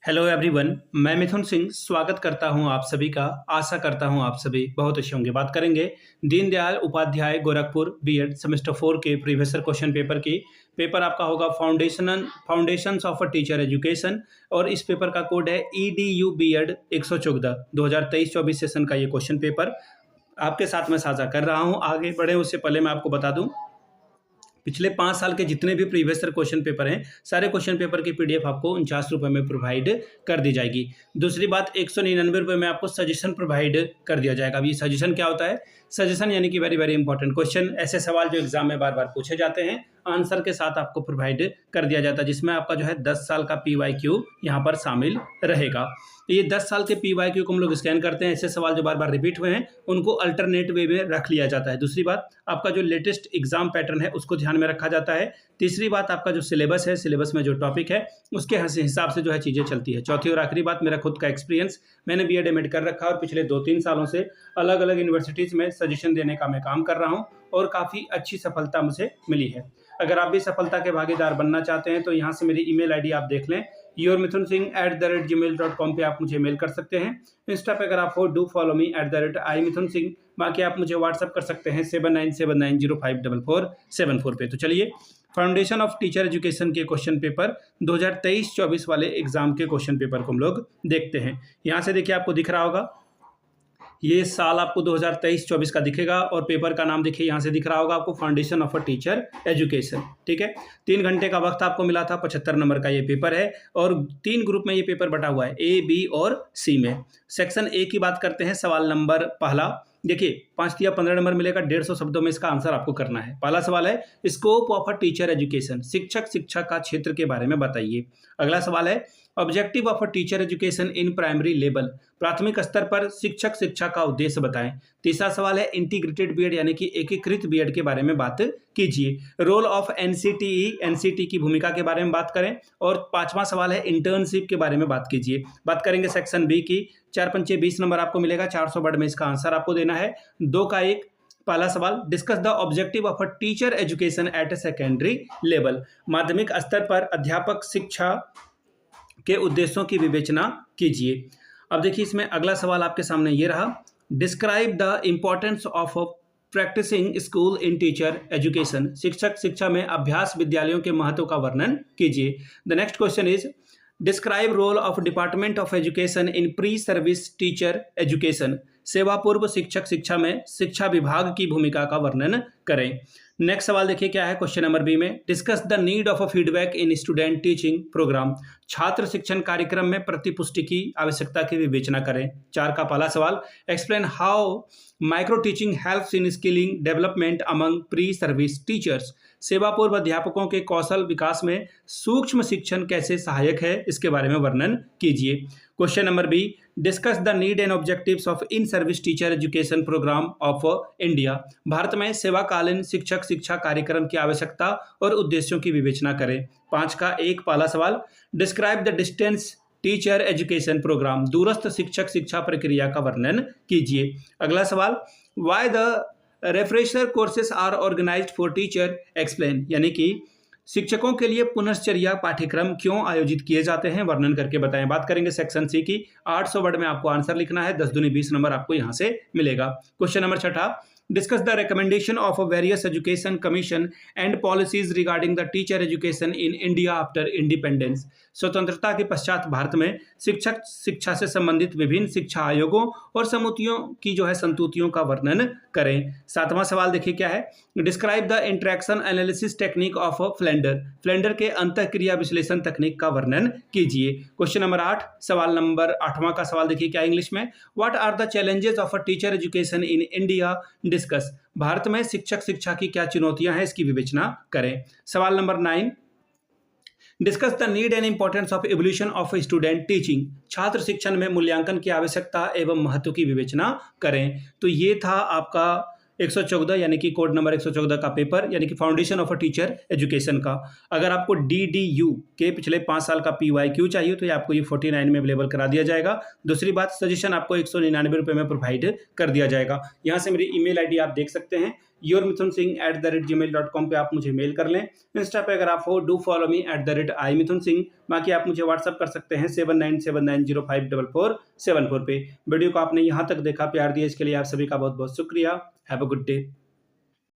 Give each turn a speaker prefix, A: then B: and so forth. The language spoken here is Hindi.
A: हेलो एवरीवन, मैं मिथुन सिंह स्वागत करता हूं आप सभी का। आशा करता हूं आप सभी बहुत अच्छे होंगे। बात करेंगे दीनदयाल उपाध्याय गोरखपुर बीएड सेमेस्टर 4 के प्रीवियस क्वेश्चन पेपर की। पेपर आपका होगा फाउंडेशंस ऑफ टीचर एजुकेशन और इस पेपर का कोड है EDU बीएड 114 2023-24 सेशन का ये क्वेश्चन पेपर आपके साथ में साझा कर रहा हूँ। आगे बढ़े उससे पहले मैं आपको बता दूँ, पिछले 5 साल के जितने भी प्रीवियस क्वेश्चन पेपर हैं, सारे क्वेश्चन पेपर की PDF आपको 49 रुपये में प्रोवाइड कर दी जाएगी। दूसरी बात, 199 रुपये में आपको सजेशन प्रोवाइड कर दिया जाएगा। अब ये सजेशन क्या होता है? सजेशन यानी कि वेरी वेरी इंपॉर्टेंट क्वेश्चन, ऐसे सवाल जो एग्जाम में बार बार पूछे जाते हैं, आंसर के साथ आपको प्रोवाइड कर दिया जाता है, जिसमें आपका जो है 10 साल का PYQ यहाँ पर शामिल रहेगा। ये 10 साल के PYQ को हम लोग स्कैन करते हैं। ऐसे सवाल जो बार बार रिपीट हुए हैं उनको अल्टरनेट वे में रख लिया जाता है। दूसरी बात, आपका जो लेटेस्ट एग्जाम पैटर्न है उसको ध्यान में रखा जाता है। तीसरी बात, आपका जो सिलेबस है, सिलेबस में जो टॉपिक है उसके हिसाब से जो है चीज़ें चलती है। चौथी और आखिरी बात, मेरा खुद का एक्सपीरियंस, मैंने BEd MAd कर रखा है और पिछले 2-3 सालों से अलग अलग यूनिवर्सिटीज़ में सजेशन देने का मैं काम कर रहा हूँ और काफ़ी अच्छी सफलता मुझे मिली है। अगर आप भी सफलता के भागीदार बनना चाहते हैं तो यहाँ से मेरी email ID आप देख लें, yourmithunSingh@gmail.com पे आप मुझे मेल कर सकते हैं। इंस्टा पे अगर आप हो, डू फॉलो मी @imithunSingh। बाकी आप मुझे व्हाट्सअप कर सकते हैं 7979054474 पे। तो चलिए, फाउंडेशन ऑफ टीचर एजुकेशन के क्वेश्चन पेपर 2023-24 वाले एग्जाम के क्वेश्चन पेपर को हम लोग देखते हैं। यहाँ से देखिए, आपको दिख रहा होगा, ये साल आपको 2023-24 का दिखेगा और पेपर का नाम देखिए, यहाँ से दिख रहा होगा आपको, foundation of a teacher education. ठीक है, 3 घंटे का वक्त आपको मिला था, 75 नंबर का ये पेपर है और 3 ग्रुप में ये पेपर बटा हुआ है, A, B और C में। सेक्शन A की बात करते हैं। सवाल नंबर पहला, देखिए 5 या 15 नंबर मिलेगा, 150 शब्दों में इसका आंसर आपको करना है। पहला सवाल है, scope of a teacher education, शिक्षा का क्षेत्र के बारे में बताइए। अगला सवाल है, objective of a teacher education in primary level, प्राथमिक स्तर पर शिक्षा का उद्देश्य बताएं। तीसरा सवाल है, इंटीग्रेटेड बीएड यानी कि एकीकृत बीएड के बारे में बात कीजिए। रोल ऑफ NCT की भूमिका के बारे में बात करें। और 5वां सवाल है, इंटर्नशिप के बारे में बात कीजिए। बात करेंगे सेक्शन B की। 4×5 20 नंबर आपको मिलेगा, 400 वर्ड में इसका आंसर आपको देना है। 2 का 1। पहला सवाल, discuss the objective of a teacher education at secondary level, माध्यमिक स्तर पर अध्यापक शिक्षा के उद्देश्यों की विवेचना कीजिए। अब देखिए, इसमें अगला सवाल आपके सामने ये रहा, describe the importance of practising school in teacher education, शिक्षा में अभ्यास विद्यालयों के महत्व का वर्णन कीजिए। The next question is, describe role of department of education in pre service teacher education, सेवा पूर्व शिक्षा में शिक्षा विभाग की भूमिका का वर्णन करें। नेक्स्ट सवाल देखिए क्या है क्वेश्चन नंबर B में, discuss the need of a feedback in student teaching program, छात्र शिक्षण कार्यक्रम में प्रतिपुष्टि की आवश्यकता की विवेचना करें। 4 का पहला सवाल, explain how micro teaching helps in skilling development among pre service teachers, सेवा पूर्व अध्यापकों के कौशल विकास में सूक्ष्म शिक्षण कैसे सहायक है, इसके बारे में वर्णन कीजिए। Question number B, discuss the need and objectives of in service teacher education program of India, Bharat में सेवाकालीन शिक्षा कार्यक्रम की आवश्यकता और उद्देश्यों की विवेचना करें। 5 का 1 पहला सवाल, describe the distance teacher education programme, दूरस्थ शिक्षा प्रक्रिया का वर्णन कीजिए। अगला सवाल, why the refresher courses are organised for teacher, explain, यानी कि शिक्षकों के लिए पुनश्चर्या पाठ्यक्रम क्यों आयोजित किए जाते हैं, वर्णन करके बताएं। बात करेंगे सेक्शन C की। 800 वर्ड में आपको आंसर लिखना है, 10 दूनी 20 नंबर आपको यहां से मिलेगा। Question number 6, discuss the recommendation of various education commission and policies regarding the teacher education in India after independence, स्वतंत्रता के पश्चात भारत में शिक्षा से संबंधित विभिन्न शिक्षा आयोगों और समितियों की जो है संतुतियों का वर्णन करें। 7वां सवाल देखिए क्या है, describe the interaction analysis technique of Flander के अंतःक्रिया विश्लेषण तकनीक का वर्णन कीजिए। क्वेश्चन नंबर 8, सवाल नंबर 8वां का सवाल देखिए क्या इंग्लिश में, what are the challenges of a teacher education in India, discuss, Bharat में शिक्षा की क्या चुनौतियां हैं, इसकी विवेचना करें। सवाल number 9, discuss the need and importance of evolution of student teaching, छात्र शिक्षण में मूल्यांकन की आवश्यकता एवं महत्व की विवेचना करें। तो ये था आपका 114 यानी कि कोड नंबर 114 का पेपर, यानी कि foundation of a teacher education का। अगर आपको DDU के पिछले 5 साल का PYQ चाहिए तो ये आपको ये 49 में अवेलेबल करा दिया जाएगा। दूसरी बात, सजेशन आपको 199 रुपये में प्रोवाइड कर दिया जाएगा। यहाँ से मेरी email ID आप देख सकते हैं, yourmithunsingh@gmail.com पे आप मुझे मेल कर लें। इंस्टा पे अगर आप हो डू फॉलो मी @imithunsingh। बाकी आप मुझे व्हाट्सअप कर सकते हैं 7979054474 पे। वीडियो को आपने यहाँ तक देखा, प्यार दिया, इसके लिए आप सभी का बहुत बहुत शुक्रिया। Have a good day.